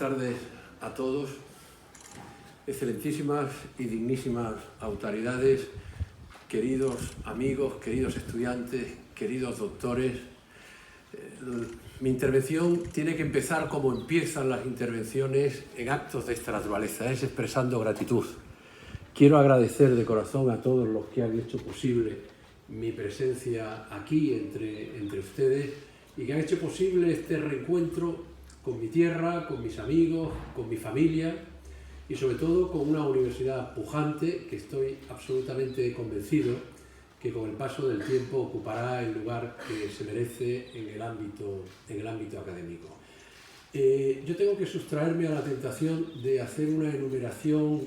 tardes a todos, excelentísimas y dignísimas autoridades, queridos amigos, queridos estudiantes, queridos doctores. Mi intervención tiene que empezar como empiezan las intervenciones en actos de esta naturaleza, es expresando gratitud. Quiero agradecer de corazón a todos los que han hecho posible mi presencia aquí entre ustedes y que han hecho posible este reencuentro con mi tierra, con mis amigos, con mi familia y sobre todo con una universidad pujante que estoy absolutamente convencido que con el paso del tiempo ocupará el lugar que se merece en el ámbito académico. Yo tengo que sustraerme a la tentación de hacer una enumeración,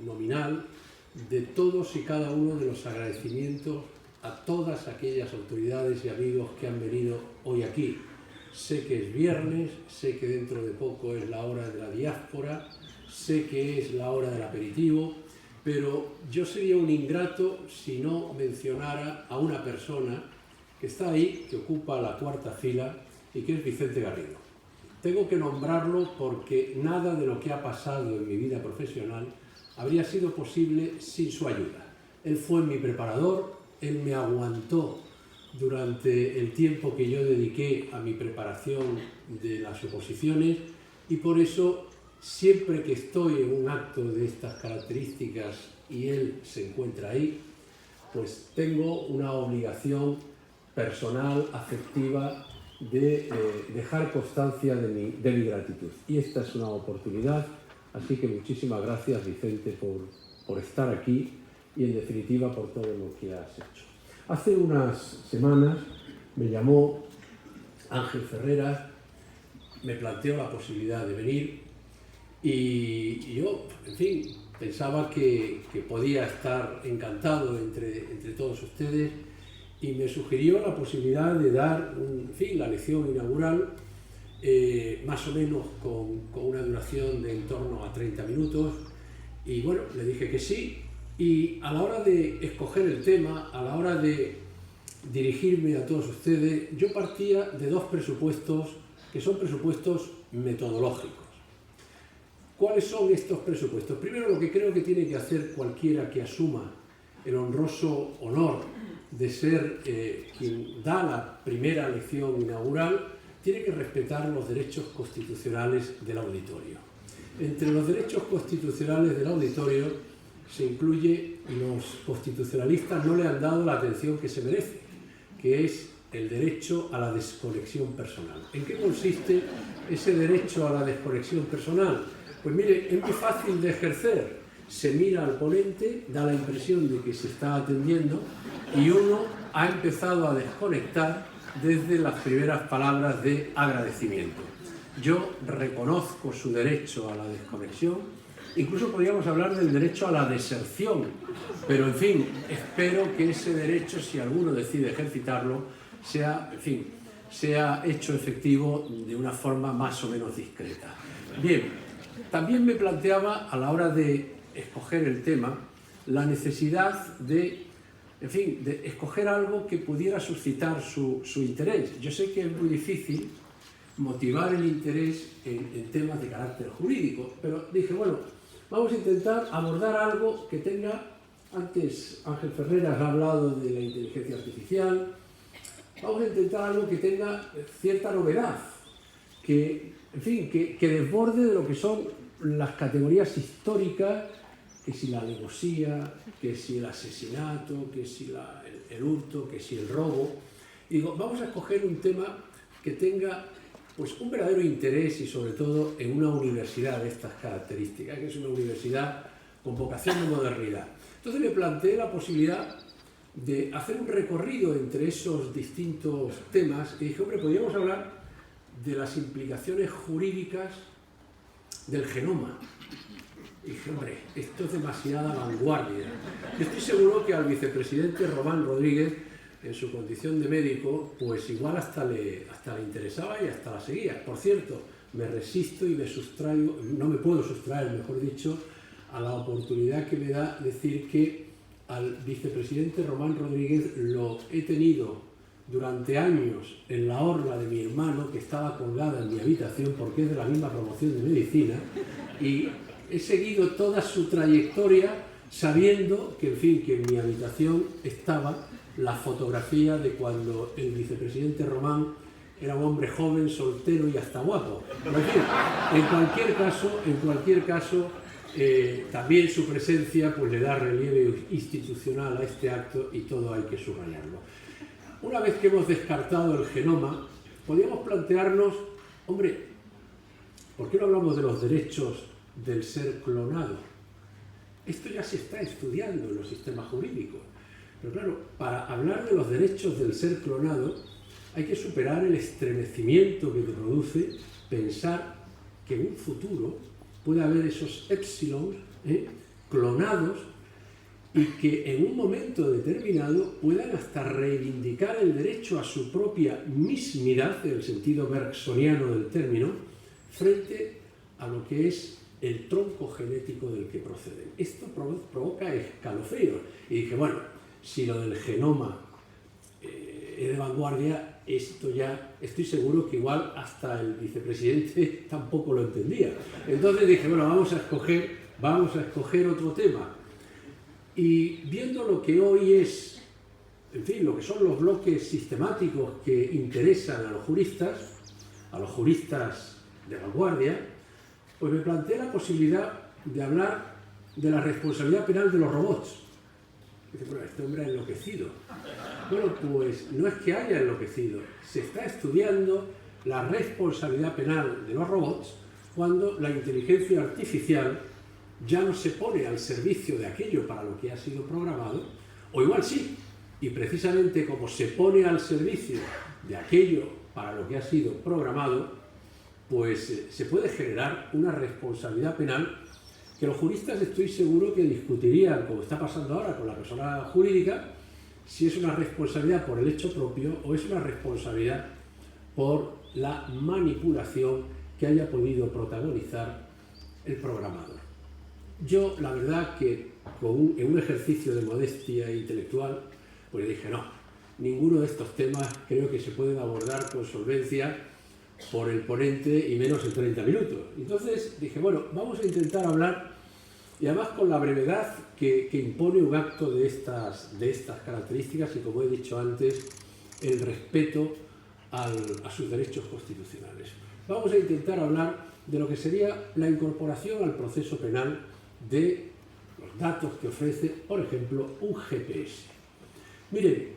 nominal, de todos y cada uno de los agradecimientos a todas aquellas autoridades y amigos que han venido hoy aquí. Sé que es viernes, sé que dentro de poco es la hora de la diáspora, sé que es la hora del aperitivo, pero yo sería un ingrato si no mencionara a una persona que está ahí, que ocupa la cuarta fila y que es Vicente Garrido. Tengo que nombrarlo porque nada de lo que ha pasado en mi vida profesional habría sido posible sin su ayuda. Él fue mi preparador, él me aguantó durante el tiempo que yo dediqué a mi preparación de las oposiciones y por eso siempre que estoy en un acto de estas características y él se encuentra ahí, pues tengo una obligación personal, afectiva, de dejar constancia de mi gratitud. Y esta es una oportunidad, así que muchísimas gracias, Vicente, por estar aquí y en definitiva por todo lo que has hecho. Hace unas semanas me llamó Ángel Ferreras, me planteó la posibilidad de venir y yo, pensaba que podía estar encantado entre todos ustedes y me sugirió la posibilidad de dar la lección inaugural, más o menos con una duración de en torno a 30 minutos y bueno, le dije que sí. Y a la hora de escoger el tema, a la hora de dirigirme a todos ustedes, yo partía de dos presupuestos que son presupuestos metodológicos. ¿Cuáles son estos presupuestos? Primero, lo que creo que tiene que hacer cualquiera que asuma el honroso honor de ser quien da la primera lección inaugural, tiene que respetar los derechos constitucionales del auditorio. Entre los derechos constitucionales del auditorio se incluye, y los constitucionalistas no le han dado la atención que se merece, que es el derecho a la desconexión personal. ¿En qué consiste ese derecho a la desconexión personal? Pues mire, es muy fácil de ejercer. Se mira al ponente, da la impresión de que se está atendiendo y uno ha empezado a desconectar desde las primeras palabras de agradecimiento. Yo reconozco su derecho a la desconexión. Incluso podríamos hablar del derecho a la deserción, pero espero que ese derecho, si alguno decide ejercitarlo, sea hecho efectivo de una forma más o menos discreta. Bien, también me planteaba a la hora de escoger el tema la necesidad de escoger algo que pudiera suscitar su interés. Yo sé que es muy difícil motivar el interés en temas de carácter jurídico, pero dije, bueno, vamos a intentar abordar algo que tenga, antes Ángel Ferreras ha hablado de la inteligencia artificial, vamos a intentar algo que tenga cierta novedad, que desborde de lo que son las categorías históricas, que si la alevosía, que si el asesinato, que si el hurto, que si el robo. Y digo, vamos a escoger un tema que tenga un verdadero interés y sobre todo en una universidad de estas características, que es una universidad con vocación de modernidad. Entonces me planteé la posibilidad de hacer un recorrido entre esos distintos temas y dije, podríamos hablar de las implicaciones jurídicas del genoma. Y dije, esto es demasiada vanguardia. Yo estoy seguro que al vicepresidente Román Rodríguez, en su condición de médico, pues igual hasta le interesaba y hasta la seguía. Por cierto, me resisto y me sustraigo, no me puedo sustraer, mejor dicho, a la oportunidad que me da decir que al vicepresidente Román Rodríguez lo he tenido durante años en la orla de mi hermano, que estaba colgada en mi habitación porque es de la misma promoción de medicina, y he seguido toda su trayectoria sabiendo que, en fin, que en mi habitación estaba la fotografía de cuando el vicepresidente Román era un hombre joven, soltero y hasta guapo. Pero, en fin, en cualquier caso, también su presencia pues, le da relieve institucional a este acto y todo hay que subrayarlo. Una vez que hemos descartado el genoma, podríamos plantearnos, hombre, ¿por qué no hablamos de los derechos del ser clonado? Esto ya se está estudiando en los sistemas jurídicos. Pero claro, para hablar de los derechos del ser clonado, hay que superar el estremecimiento que te produce pensar que en un futuro puede haber esos épsilons clonados y que en un momento determinado puedan hasta reivindicar el derecho a su propia mismidad, en el sentido bergsoniano del término, frente a lo que es el tronco genético del que proceden. Esto provoca escalofríos. Y dije, bueno, si lo del genoma es de vanguardia, esto ya estoy seguro que igual hasta el vicepresidente tampoco lo entendía. Entonces dije, bueno, vamos a escoger otro tema. Y viendo lo que hoy es, en fin, lo que son los bloques sistemáticos que interesan a los juristas de vanguardia, pues me planteé la posibilidad de hablar de la responsabilidad penal de los robots. Dice, bueno, este hombre ha enloquecido. Bueno, pues no es que haya enloquecido, se está estudiando la responsabilidad penal de los robots cuando la inteligencia artificial ya no se pone al servicio de aquello para lo que ha sido programado, o igual sí, y precisamente como se pone al servicio de aquello para lo que ha sido programado, pues se puede generar una responsabilidad penal que los juristas estoy seguro que discutirían, como está pasando ahora con la persona jurídica, si es una responsabilidad por el hecho propio o es una responsabilidad por la manipulación que haya podido protagonizar el programador. Yo, la verdad que en un ejercicio de modestia intelectual, pues dije, no, ninguno de estos temas creo que se pueden abordar con solvencia por el ponente y menos en 30 minutos. Entonces dije, bueno, vamos a intentar hablar, y además con la brevedad que impone un acto de estas características y, como he dicho antes, el respeto a sus derechos constitucionales. Vamos a intentar hablar de lo que sería la incorporación al proceso penal de los datos que ofrece, por ejemplo, un GPS. Miren,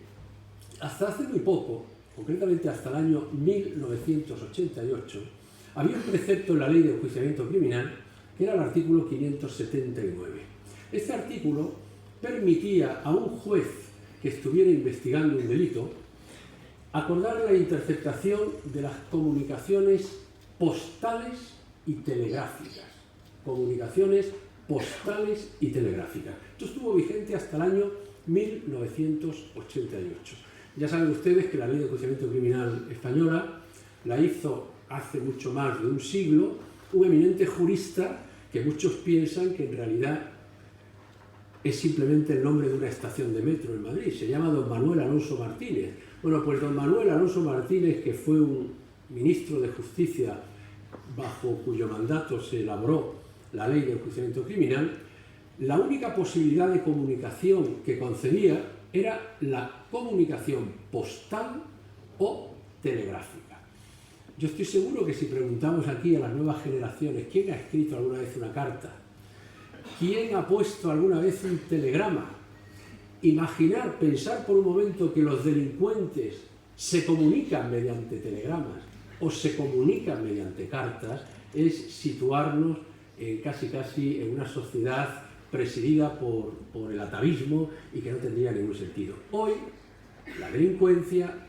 hasta hace muy poco, concretamente hasta el año 1988, había un precepto en la Ley de Enjuiciamiento Criminal que era el artículo 579. Este artículo permitía a un juez que estuviera investigando un delito acordar la interceptación de las comunicaciones postales y telegráficas. Comunicaciones postales y telegráficas. Esto estuvo vigente hasta el año 1988. Ya saben ustedes que la Ley de Enjuiciamiento Criminal española la hizo hace mucho más de un siglo un eminente jurista que muchos piensan que en realidad es simplemente el nombre de una estación de metro en Madrid. Se llama don Manuel Alonso Martínez. Bueno, pues don Manuel Alonso Martínez, que fue un ministro de Justicia bajo cuyo mandato se elaboró la Ley de Enjuiciamiento Criminal, la única posibilidad de comunicación que concedía era la comunicación postal o telegráfica. Yo estoy seguro que si preguntamos aquí a las nuevas generaciones quién ha escrito alguna vez una carta, quién ha puesto alguna vez un telegrama, pensar por un momento que los delincuentes se comunican mediante telegramas o se comunican mediante cartas, es situarnos casi en una sociedad presidida por el atavismo y que no tendría ningún sentido. Hoy la delincuencia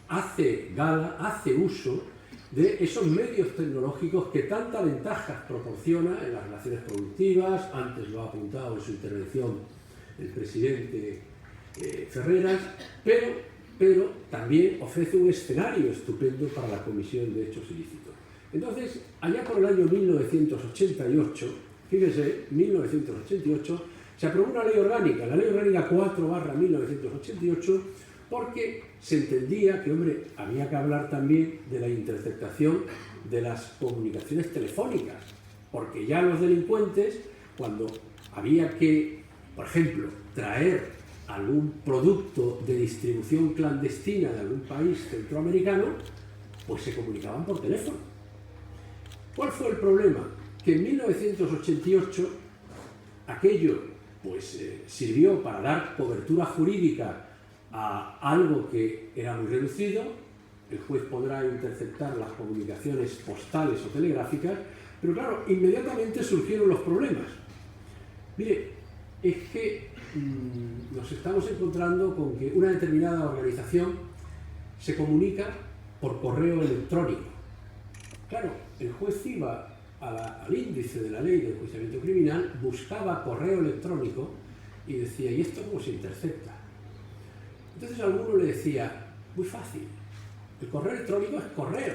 hace uso de esos medios tecnológicos que tantas ventajas proporciona en las relaciones productivas. Antes lo ha apuntado en su intervención el presidente Ferreras, pero también ofrece un escenario estupendo para la comisión de hechos ilícitos. Entonces, allá por el año 1988, fíjense, 1988, se aprobó una ley orgánica, la Ley Orgánica 4/1988, porque se entendía que, hombre, había que hablar también de la interceptación de las comunicaciones telefónicas, porque ya los delincuentes, cuando había que, por ejemplo, traer algún producto de distribución clandestina de algún país centroamericano, pues se comunicaban por teléfono. ¿Cuál fue el problema? Que en 1988 aquello pues, sirvió para dar cobertura jurídica a algo que era muy reducido. El juez podrá interceptar las comunicaciones postales o telegráficas, pero claro, inmediatamente surgieron los problemas. Mire, es que nos estamos encontrando con que una determinada organización se comunica por correo electrónico. Claro, el juez iba al índice de la ley de enjuiciamiento criminal, buscaba correo electrónico y decía, ¿y esto cómo se intercepta? Entonces alguno le decía, muy fácil, el correo electrónico es correo,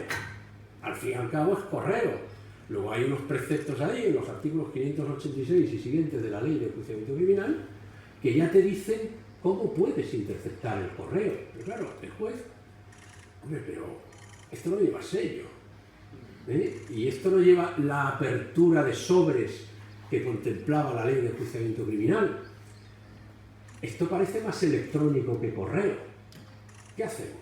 al fin y al cabo es correo. Luego hay unos preceptos ahí, en los artículos 586 y siguientes de la ley de enjuiciamiento criminal, que ya te dicen cómo puedes interceptar el correo. Pero claro, el juez, hombre, pero esto no lleva sello, ¿eh? Y esto no lleva la apertura de sobres que contemplaba la ley de enjuiciamiento criminal. Esto parece más electrónico que correo. ¿Qué hacemos?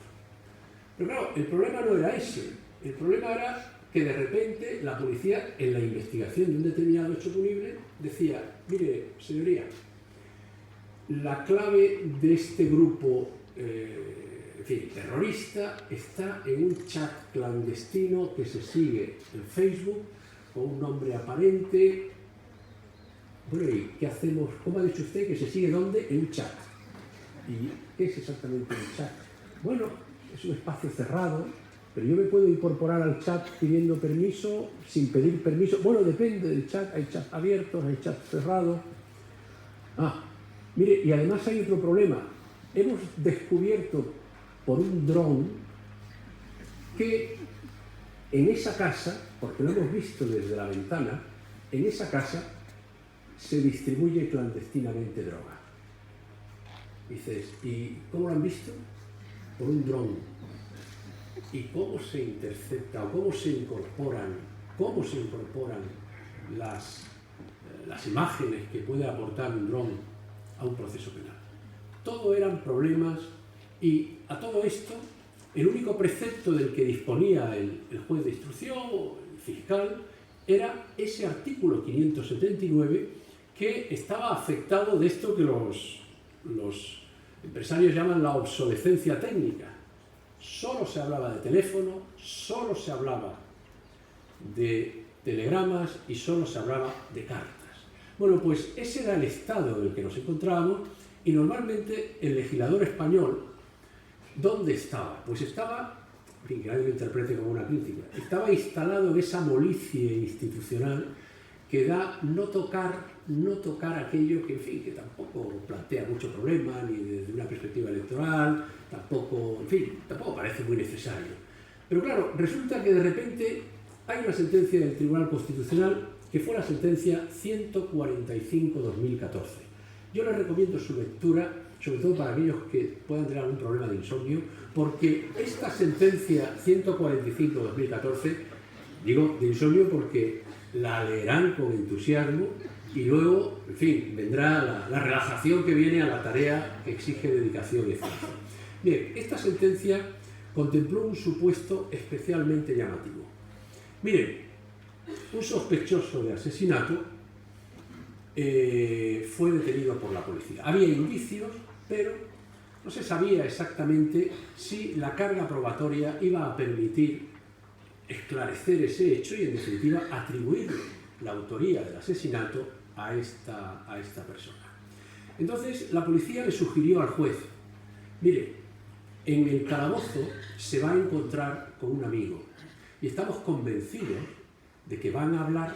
Pero claro, el problema no era ese. El problema era que de repente la policía, en la investigación de un determinado hecho punible, decía, mire, señoría, la clave de este grupo en fin, terrorista está en un chat clandestino que se sigue en Facebook con un nombre aparente. Bueno, ¿y qué hacemos? ¿Cómo ha dicho usted que se sigue dónde? En un chat. ¿Y qué es exactamente un chat? Bueno, es un espacio cerrado, pero yo me puedo incorporar al chat pidiendo permiso, sin pedir permiso. Bueno, depende del chat, hay chats abiertos, hay chats cerrados. Mire, y además hay otro problema. Hemos descubierto por un dron que en esa casa, porque lo hemos visto desde la ventana, en esa casa se distribuye clandestinamente droga. Dices, ¿y cómo lo han visto? Por un dron. ¿Y cómo se intercepta o cómo se incorporan las imágenes que puede aportar un dron a un proceso penal? Todo eran problemas y a todo esto el único precepto del que disponía el juez de instrucción o el fiscal era ese artículo 579 que estaba afectado de esto que los empresarios llaman la obsolescencia técnica. Solo se hablaba de teléfono, solo se hablaba de telegramas y solo se hablaba de cartas. Bueno, pues ese era el estado en el que nos encontrábamos y normalmente el legislador español, ¿dónde estaba? Pues estaba, en fin, que nadie lo interprete como una crítica, estaba instalado en esa molicie institucional que da no tocar aquello que, en fin, que tampoco plantea mucho problema, ni desde una perspectiva electoral, tampoco parece muy necesario. Pero claro, resulta que de repente hay una sentencia del Tribunal Constitucional que fue la sentencia 145/2014. Yo les recomiendo su lectura, sobre todo para aquellos que puedan tener algún problema de insomnio, porque esta sentencia 145/2014, digo de insomnio porque la leerán con entusiasmo y luego, en fin, vendrá la relajación que viene a la tarea que exige dedicación y esfuerzo. Bien, esta sentencia contempló un supuesto especialmente llamativo. Miren, un sospechoso de asesinato fue detenido por la policía. Había indicios, pero no se sabía exactamente si la carga probatoria iba a permitir esclarecer ese hecho y, en definitiva, atribuir la autoría del asesinato a esta persona. Entonces, la policía le sugirió al juez, mire, en el calabozo se va a encontrar con un amigo y estamos convencidos de que van a hablar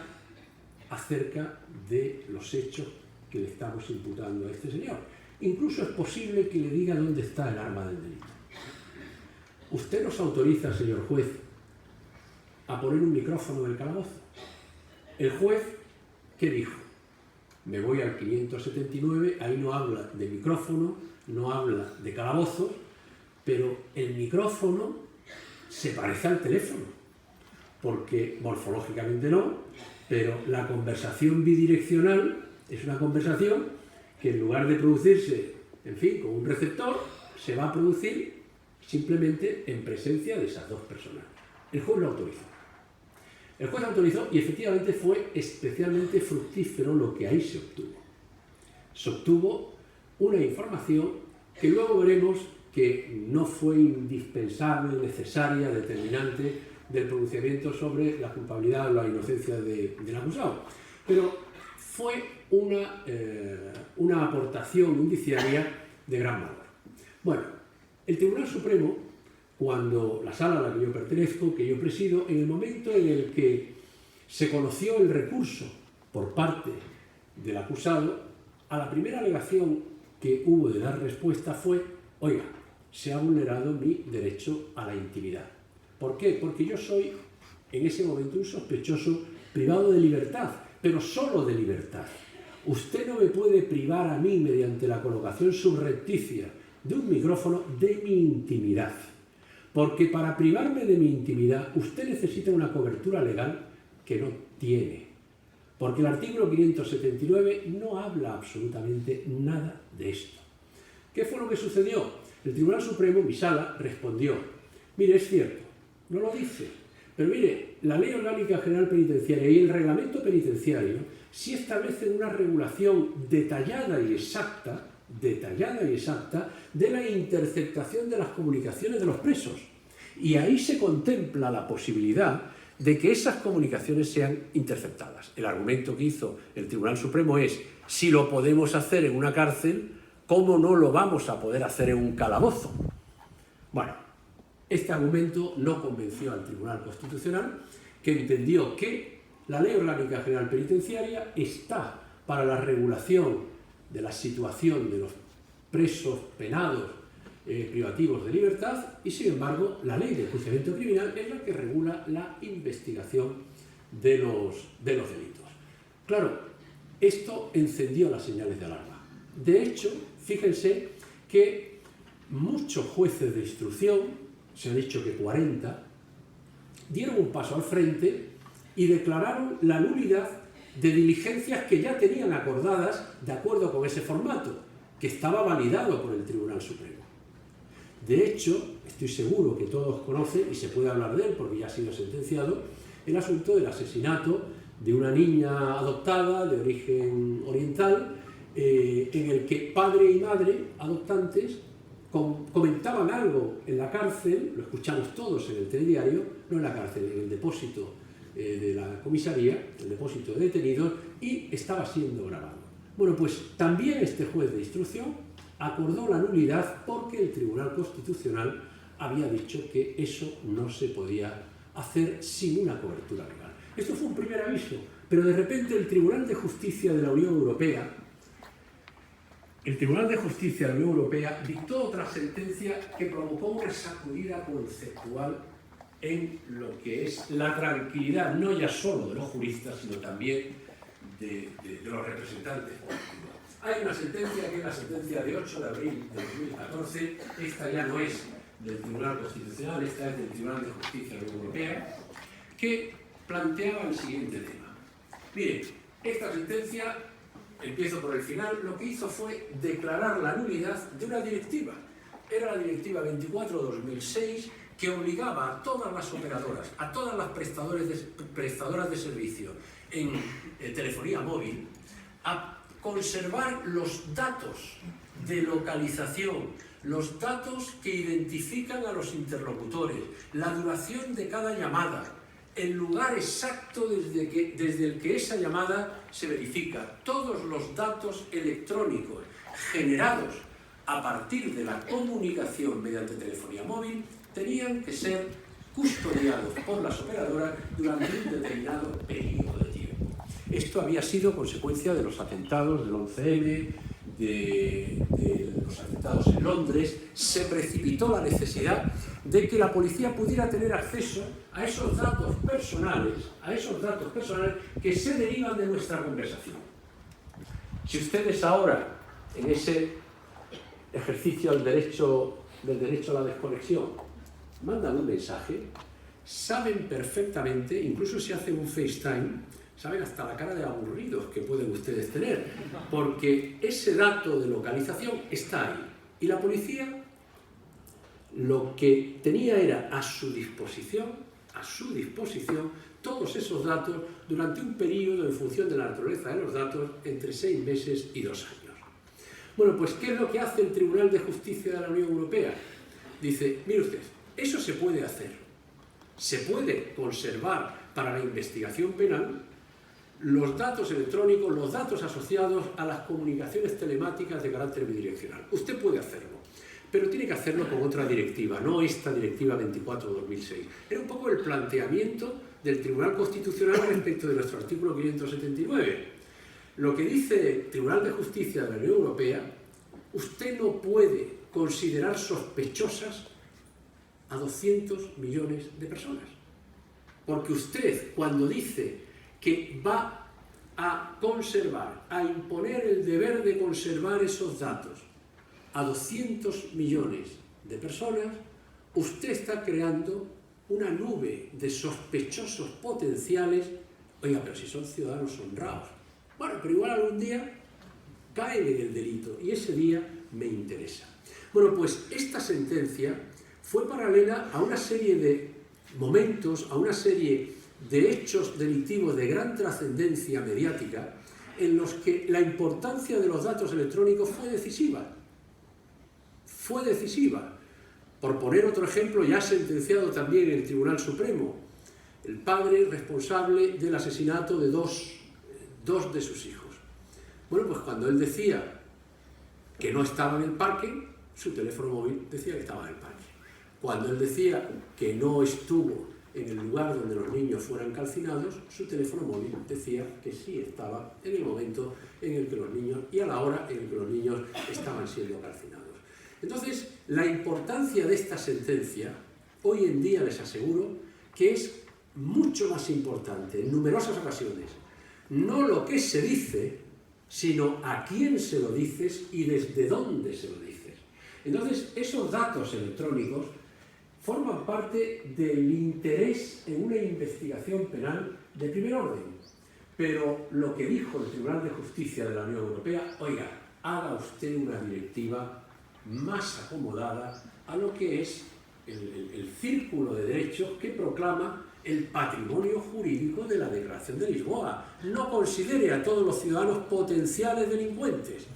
acerca de los hechos que le estamos imputando a este señor. Incluso es posible que le diga dónde está el arma del delito. ¿Usted nos autoriza, señor juez, a poner un micrófono en el calabozo? El juez, ¿qué dijo? Me voy al 579, ahí no habla de micrófono, no habla de calabozos, pero el micrófono se parece al teléfono, porque morfológicamente no, pero la conversación bidireccional es una conversación que en lugar de producirse, en fin, con un receptor, se va a producir simplemente en presencia de esas dos personas. El juez lo autorizó. El juez lo autorizó y efectivamente fue especialmente fructífero lo que ahí se obtuvo. Se obtuvo una información que luego veremos que no fue indispensable, necesaria, determinante del pronunciamiento sobre la culpabilidad o la inocencia del acusado. Pero fue una aportación indiciaria de gran valor. Bueno, el Tribunal Supremo, cuando la sala a la que yo pertenezco, que yo presido, en el momento en el que se conoció el recurso por parte del acusado, a la primera alegación que hubo de dar respuesta fue: oiga, se ha vulnerado mi derecho a la intimidad. ¿Por qué? Porque yo soy en ese momento un sospechoso privado de libertad, pero solo de libertad. Usted no me puede privar a mí, mediante la colocación subrepticia de un micrófono, de mi intimidad. Porque para privarme de mi intimidad, usted necesita una cobertura legal que no tiene. Porque el artículo 579 no habla absolutamente nada de esto. ¿Qué fue lo que sucedió? El Tribunal Supremo, mi sala, respondió: mire, es cierto, no lo dice, pero mire, la Ley Orgánica General Penitenciaria y el Reglamento Penitenciario sí establecen una regulación detallada y exacta de la interceptación de las comunicaciones de los presos. Y ahí se contempla la posibilidad de que esas comunicaciones sean interceptadas. El argumento que hizo el Tribunal Supremo es: si lo podemos hacer en una cárcel, ¿cómo no lo vamos a poder hacer en un calabozo? Bueno, este argumento no convenció al Tribunal Constitucional, que entendió que la Ley Orgánica General Penitenciaria está para la regulación de la situación de los presos penados privativos de libertad, y sin embargo la Ley de Enjuiciamiento Criminal es la que regula la investigación de los delitos. Claro, esto encendió las señales de alarma. De hecho, fíjense que muchos jueces de instrucción, se ha dicho que 40, dieron un paso al frente y declararon la nulidad de diligencias que ya tenían acordadas de acuerdo con ese formato, que estaba validado por el Tribunal Supremo. De hecho, estoy seguro que todos conocen, y se puede hablar de él porque ya ha sido sentenciado, el asunto del asesinato de una niña adoptada de origen oriental, en el que padre y madre adoptantes comentaban algo en la cárcel, lo escuchamos todos en el telediario, no en la cárcel, en el depósito de la comisaría, el depósito de detenidos, y estaba siendo grabado. Bueno, pues también este juez de instrucción acordó la nulidad porque el Tribunal Constitucional había dicho que eso no se podía hacer sin una cobertura legal. Esto fue un primer aviso, pero de repente el Tribunal de Justicia de la Unión Europea dictó otra sentencia que provocó una sacudida conceptual en lo que es la tranquilidad, no ya solo de los juristas, sino también de los representantes políticos. Hay una sentencia que es la sentencia de 8 de abril de 2014, esta ya no es del Tribunal Constitucional, esta es del Tribunal de Justicia de la Unión Europea, que planteaba el siguiente tema. Miren, esta sentencia, empiezo por el final, lo que hizo fue declarar la nulidad de una directiva. Era la directiva 24/2006, que obligaba a todas las operadoras, a todas las prestadoras de servicio en telefonía móvil, a conservar los datos de localización, los datos que identifican a los interlocutores, la duración de cada llamada, el lugar exacto desde el que esa llamada se verifica, todos los datos electrónicos generados a partir de la comunicación mediante telefonía móvil tenían que ser custodiados por las operadoras durante un determinado periodo de tiempo. Esto había sido consecuencia de los atentados del 11M, de los atentados en Londres. Se precipitó la necesidad de que la policía pudiera tener acceso a esos datos personales, que se derivan de nuestra conversación. Si ustedes ahora, en ese ejercicio del derecho del derecho a la desconexión, mandan un mensaje, saben perfectamente, incluso si hacen un FaceTime, saben hasta la cara de aburridos que pueden ustedes tener, porque ese dato de localización está ahí. Y la policía lo que tenía era a su disposición todos esos datos durante un periodo en función de la naturaleza de los datos entre 6 meses y 2 años. Bueno, pues ¿qué es lo que hace el Tribunal de Justicia de la Unión Europea? Dice, mire usted, eso se puede hacer. Se puede conservar para la investigación penal los datos electrónicos, los datos asociados a las comunicaciones telemáticas de carácter bidireccional. Usted puede hacerlo, pero tiene que hacerlo con otra directiva, no esta directiva 24/2006. Era un poco el planteamiento del Tribunal Constitucional respecto de nuestro artículo 579. Lo que dice el Tribunal de Justicia de la Unión Europea, usted no puede considerar sospechosas a 200 millones de personas. Porque usted, cuando dice que va a conservar, a imponer el deber de conservar esos datos a 200 millones de personas, usted está creando una nube de sospechosos potenciales. Oiga, pero si son ciudadanos honrados. Bueno, pero igual algún día caen en el delito y ese día me interesa. Bueno, pues esta sentencia fue paralela a una serie de momentos, a una serie de hechos delictivos de gran trascendencia mediática en los que la importancia de los datos electrónicos fue decisiva. Fue decisiva. Por poner otro ejemplo, ya sentenciado también en el Tribunal Supremo, el padre responsable del asesinato de dos de sus hijos. Bueno, pues cuando él decía que no estaba en el parque, su teléfono móvil decía que estaba en el parque. Cuando él decía que no estuvo en el lugar donde los niños fueran calcinados, su teléfono móvil decía que sí estaba en el momento en el que los niños y a la hora en la que los niños estaban siendo calcinados. Entonces, la importancia de esta sentencia, hoy en día les aseguro que es mucho más importante en numerosas ocasiones, no lo que se dice, sino a quién se lo dices y desde dónde se lo dices. Entonces, esos datos electrónicos forman parte del interés en una investigación penal de primer orden. Pero lo que dijo el Tribunal de Justicia de la Unión Europea, oiga, haga usted una directiva más acomodada a lo que es el círculo de derechos que proclama el patrimonio jurídico de la Declaración de Lisboa. No considere a todos los ciudadanos potenciales delincuentes.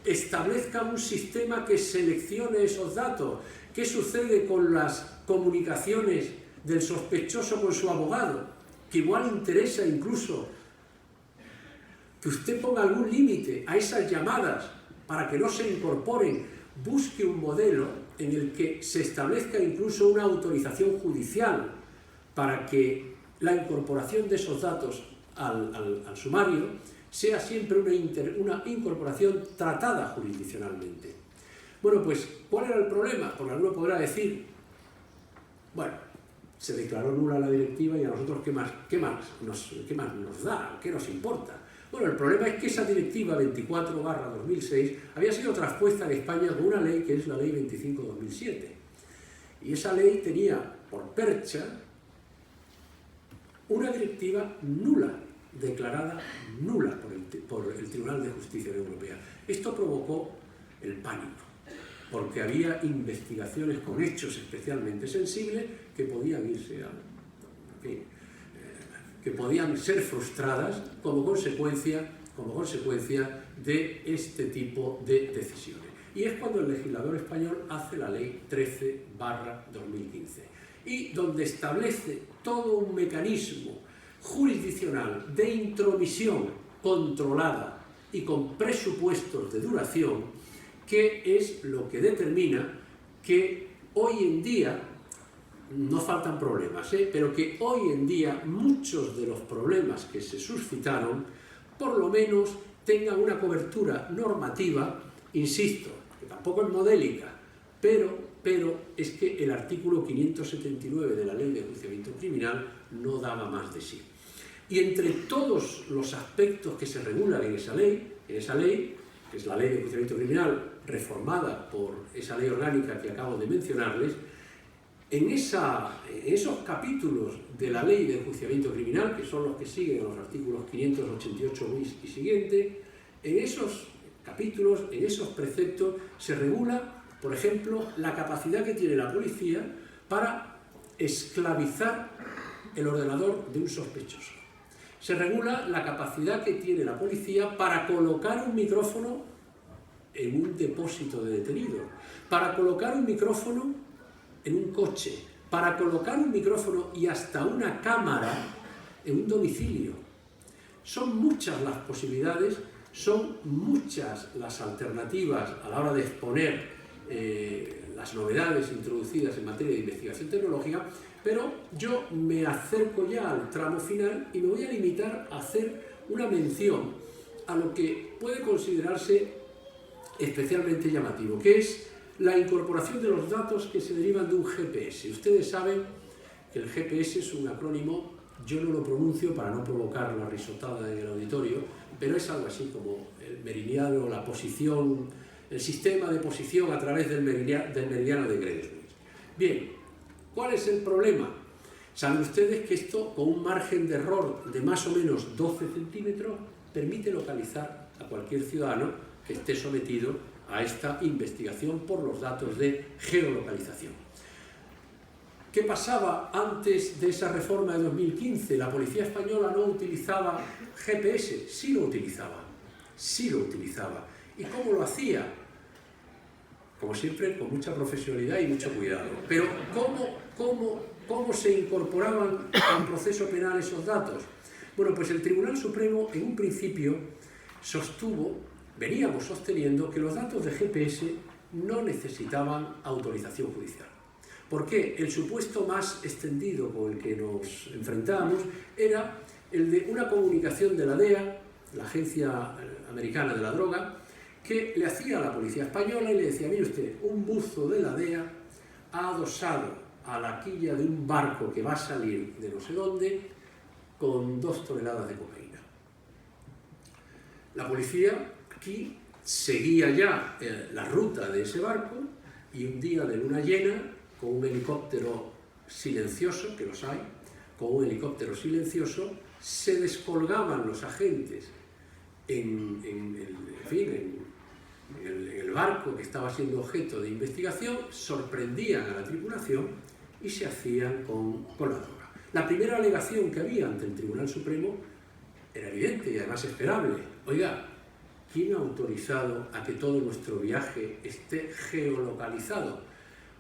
Establezca un sistema que seleccione esos datos. ¿Qué sucede con las comunicaciones del sospechoso con su abogado? Que igual interesa incluso que usted ponga algún límite a esas llamadas para que no se incorporen. Busque un modelo en el que se establezca incluso una autorización judicial para que la incorporación de esos datos al sumario sea siempre una incorporación tratada jurisdiccionalmente. Bueno, pues, ¿cuál era el problema? Porque alguno podrá decir, bueno, se declaró nula la directiva y a nosotros ¿qué más nos da? ¿Qué nos importa? Bueno, el problema es que esa directiva 24/2006 había sido traspuesta en España con una ley que es la ley 25/2007. Y esa ley tenía por percha una directiva nula, declarada nula por el Tribunal de Justicia de la Unión Europea. Esto provocó el pánico, porque había investigaciones con hechos especialmente sensibles que podían que podían ser frustradas como consecuencia de este tipo de decisiones. Y es cuando el legislador español hace la ley 13/2015 y donde establece todo un mecanismo jurisdiccional de intromisión controlada y con presupuestos de duración, que es lo que determina que hoy en día, no faltan problemas, pero que hoy en día muchos de los problemas que se suscitaron, por lo menos tengan una cobertura normativa, insisto, que tampoco es modélica, pero es que el artículo 579 de la Ley de Enjuiciamiento Criminal no daba más de sí. Y entre todos los aspectos que se regulan en esa ley, que es la Ley de Enjuiciamiento Criminal, reformada por esa ley orgánica que acabo de mencionarles, en esos capítulos de la ley de enjuiciamiento criminal, que son los que siguen los artículos 588 bis y siguiente, en esos capítulos, en esos preceptos, se regula, por ejemplo, la capacidad que tiene la policía para esclavizar el ordenador de un sospechoso. Se regula la capacidad que tiene la policía para colocar un micrófono en un depósito de detenidos, para colocar un micrófono en un coche, para colocar un micrófono y hasta una cámara en un domicilio. Son muchas las posibilidades, son muchas las alternativas a la hora de exponer las novedades introducidas en materia de investigación tecnológica, pero yo me acerco ya al tramo final y me voy a limitar a hacer una mención a lo que puede considerarse especialmente llamativo, que es la incorporación de los datos que se derivan de un GPS. Ustedes saben que el GPS es un acrónimo, yo no lo pronuncio para no provocar la risotada en el auditorio, pero es algo así como el meridiano, la posición, el sistema de posición a través del meridiano de Greenwich. Bien, ¿cuál es el problema? Saben ustedes que esto, con un margen de error de más o menos 12 centímetros, permite localizar a cualquier ciudadano que esté sometido a esta investigación por los datos de geolocalización. ¿Qué pasaba antes de esa reforma de 2015? La policía española no utilizaba GPS, sí lo utilizaba. ¿Y cómo lo hacía? Como siempre, con mucha profesionalidad y mucho cuidado. Pero ¿cómo se incorporaban al proceso penal esos datos? Bueno, pues el Tribunal Supremo en un principio veníamos sosteniendo que los datos de GPS no necesitaban autorización judicial. ¿Por qué? El supuesto más extendido con el que nos enfrentábamos era el de una comunicación de la DEA, la Agencia Americana de la Droga, que le hacía a la policía española y le decía: mire usted, un buzo de la DEA ha adosado a la quilla de un barco que va a salir de no sé dónde con 2 toneladas de cocaína. La policía aquí seguía ya la ruta de ese barco y un día de luna llena, con un helicóptero silencioso, que los hay, con un helicóptero silencioso, se descolgaban los agentes en el barco que estaba siendo objeto de investigación, sorprendían a la tripulación y se hacían con la droga. La primera alegación que había ante el Tribunal Supremo era evidente y además esperable. Oiga, ¿quién ha autorizado a que todo nuestro viaje esté geolocalizado?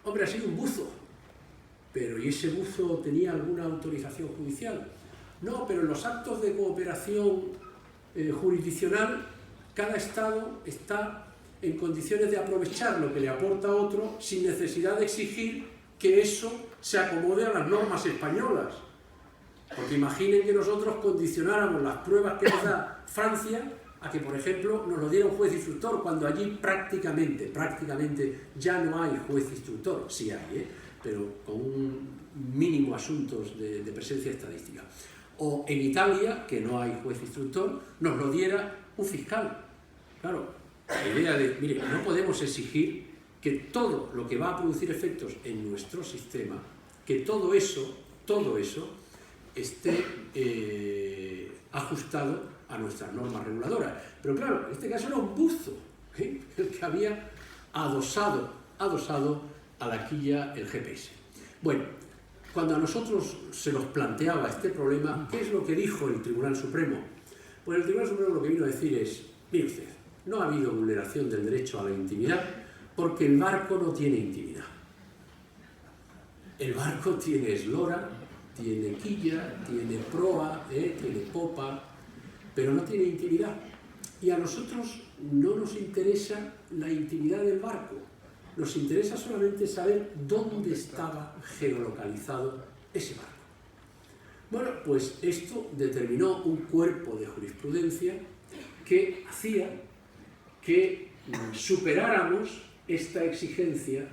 Hombre, ha sido un buzo. Pero ¿y ese buzo tenía alguna autorización judicial? No, pero en los actos de cooperación jurisdiccional, cada Estado está en condiciones de aprovechar lo que le aporta a otro sin necesidad de exigir que eso se acomode a las normas españolas. Porque imaginen que nosotros condicionáramos las pruebas que nos da Francia a que, por ejemplo, nos lo diera un juez instructor, cuando allí prácticamente ya no hay juez instructor. Sí hay, pero con un mínimo asuntos de presencia estadística. O en Italia, que no hay juez instructor, nos lo diera un fiscal. Claro, la idea de, mire, no podemos exigir que todo lo que va a producir efectos en nuestro sistema, que todo eso esté ajustado a nuestras normas reguladoras. Pero claro, en este caso era un buzo, el que había adosado a la quilla el GPS. Bueno, cuando a nosotros se nos planteaba este problema, ¿qué es lo que dijo el Tribunal Supremo? Pues el Tribunal Supremo lo que vino a decir es: mire usted, no ha habido vulneración del derecho a la intimidad porque el barco no tiene intimidad. El barco tiene eslora, tiene quilla, tiene proa, tiene popa, pero no tiene intimidad. Y a nosotros no nos interesa la intimidad del barco, nos interesa solamente saber dónde estaba geolocalizado ese barco. Bueno, pues esto determinó un cuerpo de jurisprudencia que hacía que superáramos esta exigencia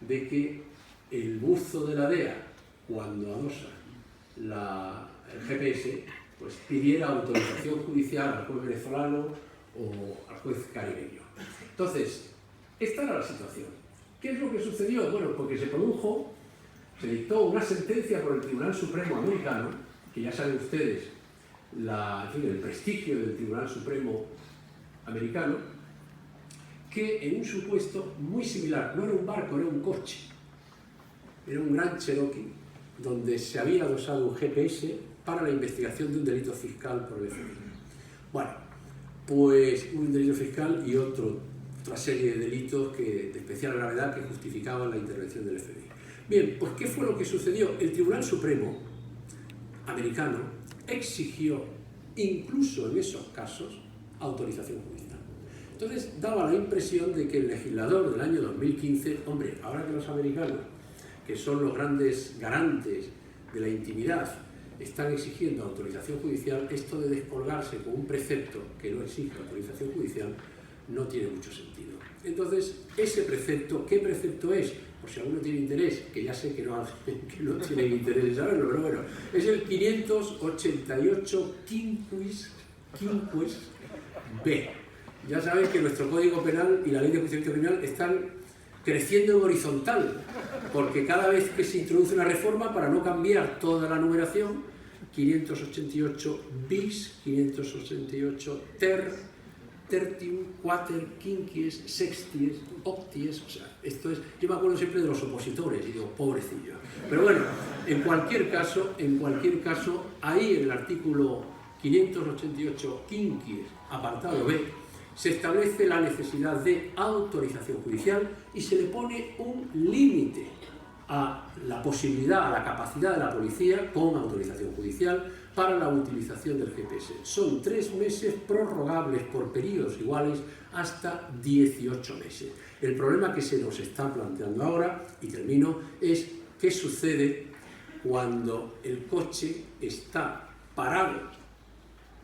de que el buzo de la DEA, cuando adosa el GPS, pues pidiera autorización judicial al juez venezolano o al juez caribeño. Entonces, esta era la situación. ¿Qué es lo que sucedió? Bueno, porque se dictó una sentencia por el Tribunal Supremo americano, que ya saben ustedes el prestigio del Tribunal Supremo americano, que en un supuesto muy similar, no era un barco, era un coche, era un gran Cherokee, donde se había adosado un GPS para la investigación de un delito fiscal por el FBI. Bueno, pues un delito fiscal y otra serie de delitos de especial gravedad que justificaban la intervención del FBI. Bien, pues ¿qué fue lo que sucedió? El Tribunal Supremo americano exigió, incluso en esos casos, autorización judicial. Entonces daba la impresión de que el legislador del año 2015, hombre, ahora que los americanos, que son los grandes garantes de la intimidad, están exigiendo autorización judicial, esto de descolgarse con un precepto que no exige autorización judicial no tiene mucho sentido. Entonces, ese precepto, ¿qué precepto es? Por si alguno tiene interés, que ya sé que no tienen interés en saberlo, pero bueno, es el 588 quinquis B. Ya sabéis que nuestro Código Penal y la Ley de Enjuiciamiento Criminal están creciendo en horizontal, porque cada vez que se introduce una reforma, para no cambiar toda la numeración, 588 bis, 588 tertium, quater, quinquies, sexties, octies, o sea, esto es, yo me acuerdo siempre de los opositores y digo, pobrecillo. Pero bueno, en cualquier caso, ahí en el artículo 588 quinquies, apartado B, se establece la necesidad de autorización judicial y se le pone un límite a la posibilidad, a la capacidad de la policía con autorización judicial para la utilización del GPS. Son 3 meses prorrogables por periodos iguales hasta 18 meses. El problema que se nos está planteando ahora, y termino, es qué sucede cuando el coche está parado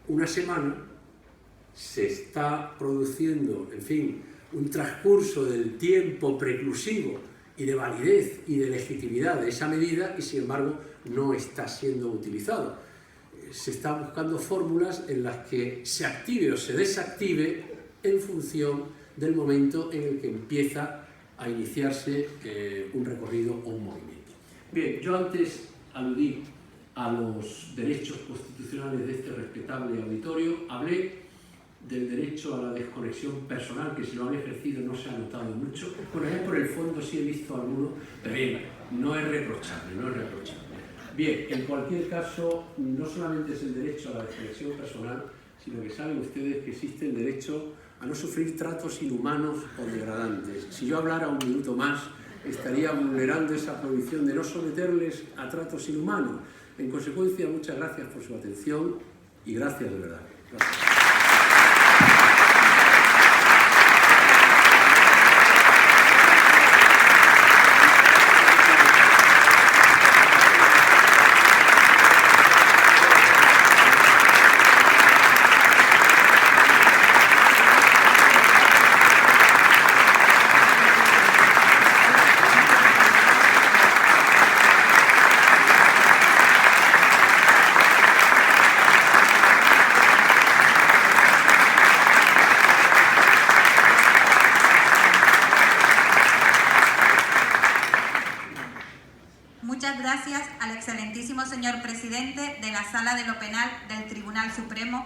una semana, se está produciendo, en fin, un transcurso del tiempo preclusivo y de validez y de legitimidad de esa medida y, sin embargo, no está siendo utilizado. Se están buscando fórmulas en las que se active o se desactive en función del momento en el que empieza a iniciarse un recorrido o un movimiento. Bien, yo antes aludí a los derechos constitucionales de este respetable auditorio, hablé del derecho a la desconexión personal, que si lo han ejercido no se ha notado mucho. Bueno, ya por el fondo sí he visto alguno, pero bien, no es reprochable. Bien, en cualquier caso, no solamente es el derecho a la desconexión personal, sino que saben ustedes que existe el derecho a no sufrir tratos inhumanos o degradantes. Si yo hablara un minuto más, estaría vulnerando esa prohibición de no someterles a tratos inhumanos. En consecuencia, muchas gracias por su atención y gracias de verdad. Gracias. Muchas gracias al excelentísimo señor presidente de la Sala de lo Penal del Tribunal Supremo,